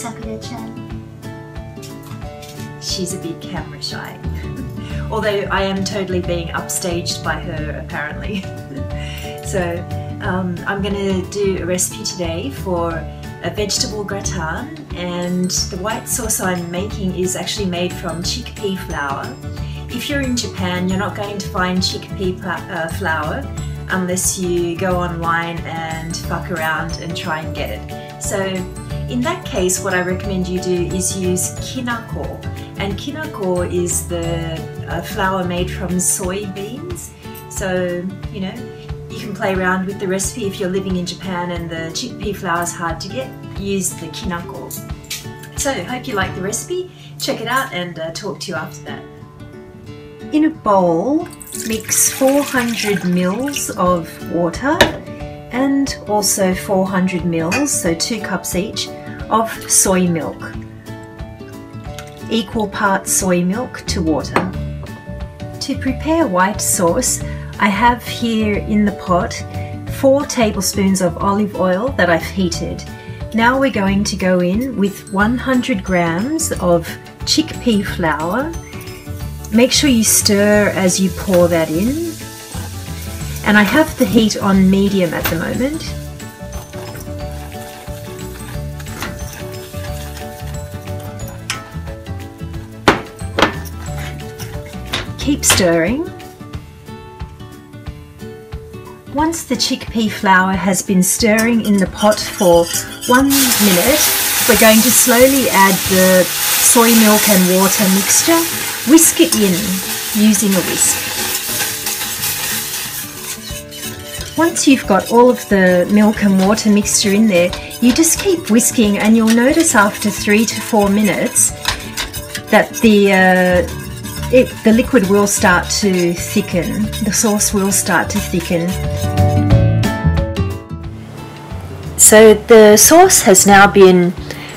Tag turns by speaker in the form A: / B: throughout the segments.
A: Sakura-chan.
B: She's a bit camera shy. Although I am totally being upstaged by her apparently. So I'm going to do a recipe today for a vegetable gratin, and the white sauce I'm making is actually made from chickpea flour. If you're in Japan, you're not going to find chickpea flour unless you go online and fuck around and try and get it. So in that case, what I recommend you do is use kinako, and kinako is the flour made from soybeans. So, you know, you can play around with the recipe. If you're living in Japan and the chickpea flour is hard to get, use the kinako. So, hope you like the recipe. Check it out and talk to you after that. In a bowl, mix 400 mils of water and also 400 mils, so 2 cups each, of soy milk. Equal parts soy milk to water. To prepare white sauce, I have here in the pot 4 tablespoons of olive oil that I've heated. Now we're going to go in with 100 grams of chickpea flour. Make sure you stir as you pour that in. And I have the heat on medium at the moment. Keep stirring. Once the chickpea flour has been stirring in the pot for 1 minute, we're going to slowly add the soy milk and water mixture. Whisk it in using a whisk. Once you've got all of the milk and water mixture in there, you just keep whisking, and you'll notice after 3 to 4 minutes that the liquid will start to thicken, the sauce will start to thicken. So the sauce has now been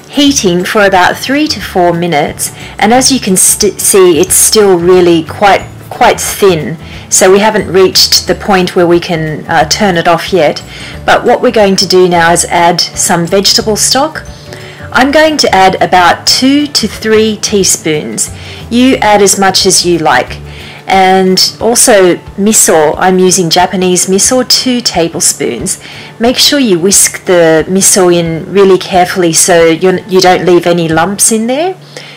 B: heating for about 3 to 4 minutes, and as you can see, it's still really quite thin, so we haven't reached the point where we can turn it off yet. But what we're going to do now is add some vegetable stock. I'm going to add about 2 to 3 teaspoons. You add as much as you like. And also miso, I'm using Japanese miso, 2 tablespoons. Make sure you whisk the miso in really carefully so you don't leave any lumps in there.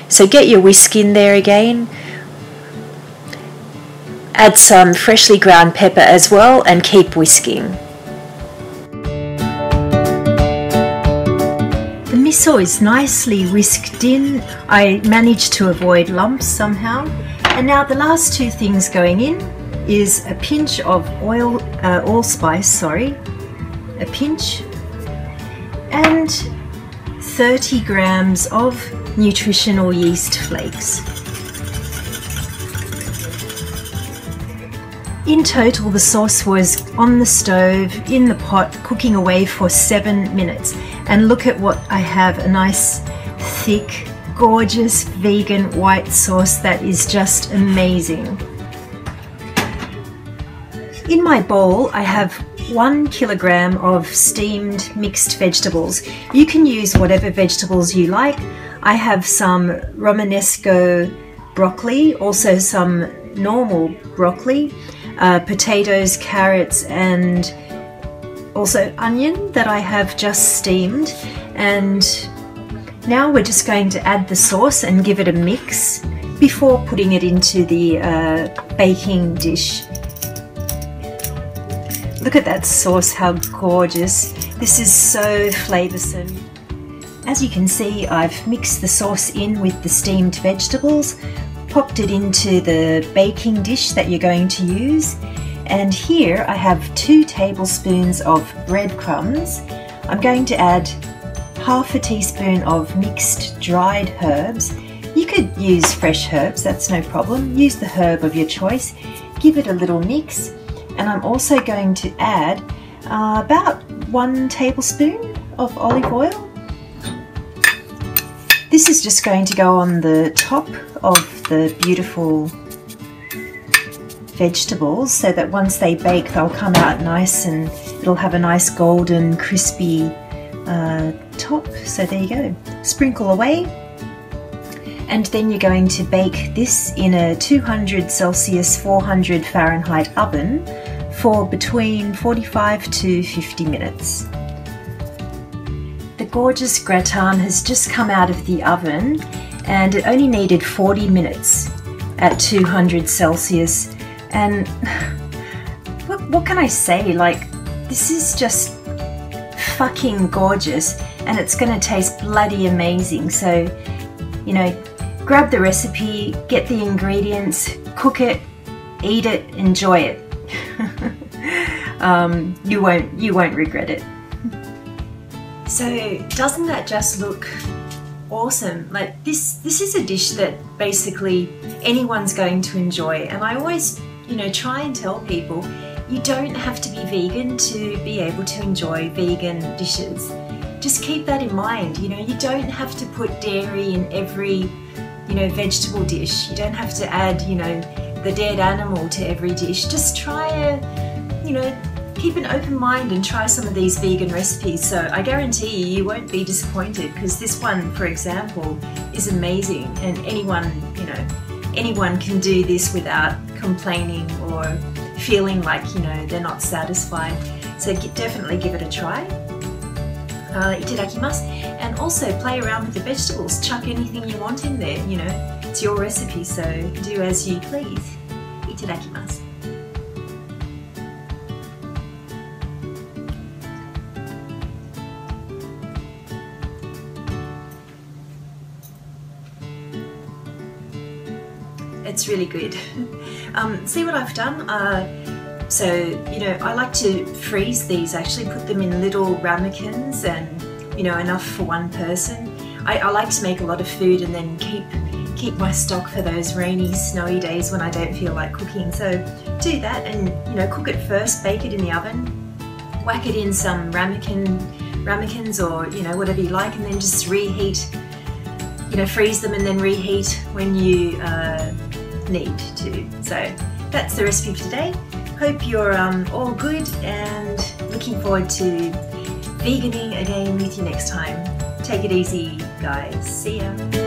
B: So get your whisk in there again. Add some freshly ground pepper as well and keep whisking. The miso is nicely whisked in. I managed to avoid lumps somehow. And now the last 2 things going in is a pinch of allspice, a pinch, and 30 grams of Nutritional yeast flakes. In total, the sauce was on the stove, in the pot, cooking away for 7 minutes. And look at what I have, a nice, thick, gorgeous vegan white sauce that is just amazing. In my bowl, I have 1 kilogram of steamed mixed vegetables. You can use whatever vegetables you like. I have some Romanesco broccoli, also some normal broccoli, potatoes, carrots, and also onion that I have just steamed. And now we're just going to add the sauce and give it a mix before putting it into the baking dish. Look at that sauce, how gorgeous. This is so flavoursome. As you can see, I've mixed the sauce in with the steamed vegetables, popped it into the baking dish that you're going to use, and here I have 2 tablespoons of breadcrumbs. I'm going to add half a teaspoon of mixed dried herbs. You could use fresh herbs, that's no problem. Use the herb of your choice. Give it a little mix, and I'm also going to add about 1 tablespoon of olive oil. This is just going to go on the top of the beautiful vegetables so that once they bake they'll come out nice and it'll have a nice golden crispy top. So there you go. sprinkle away, and then you're going to bake this in a 200 Celsius 400 Fahrenheit oven for between 45 to 50 minutes. The gorgeous gratin has just come out of the oven, and it only needed 40 minutes at 200 Celsius, and what can I say, like, this is just fucking gorgeous, and it's gonna taste bloody amazing. So, you know, grab the recipe, get the ingredients, cook it, eat it, enjoy it. You won't regret it. So doesn't that just look awesome? Like this is a dish that basically anyone's going to enjoy, and I always, you know, try and tell people you don't have to be vegan to be able to enjoy vegan dishes. Just keep that in mind. You know, you don't have to put dairy in every, you know, vegetable dish. You don't have to add, you know, the dead animal to every dish. Just try you know, keep an open mind and try some of these vegan recipes. So I guarantee you won't be disappointed, because this one, for example, is amazing, and anyone, you know, anyone can do this without complaining or feeling like, you know, they're not satisfied. So definitely give it a try. Itadakimasu. And also play around with the vegetables. Chuck anything you want in there, you know. It's your recipe, so do as you please. Itadakimasu. It's really good. See what I've done? So, you know, I like to freeze these, actually put them in little ramekins, and, you know, enough for one person. I like to make a lot of food and then keep my stock for those rainy, snowy days when I don't feel like cooking. So do that, and, you know, cook it first, bake it in the oven, whack it in some ramekins or, you know, whatever you like, and then just reheat, you know, freeze them and then reheat when you need to. So that's the recipe for today. Hope you're all good, and looking forward to veganing again with you next time. Take it easy, guys. See ya.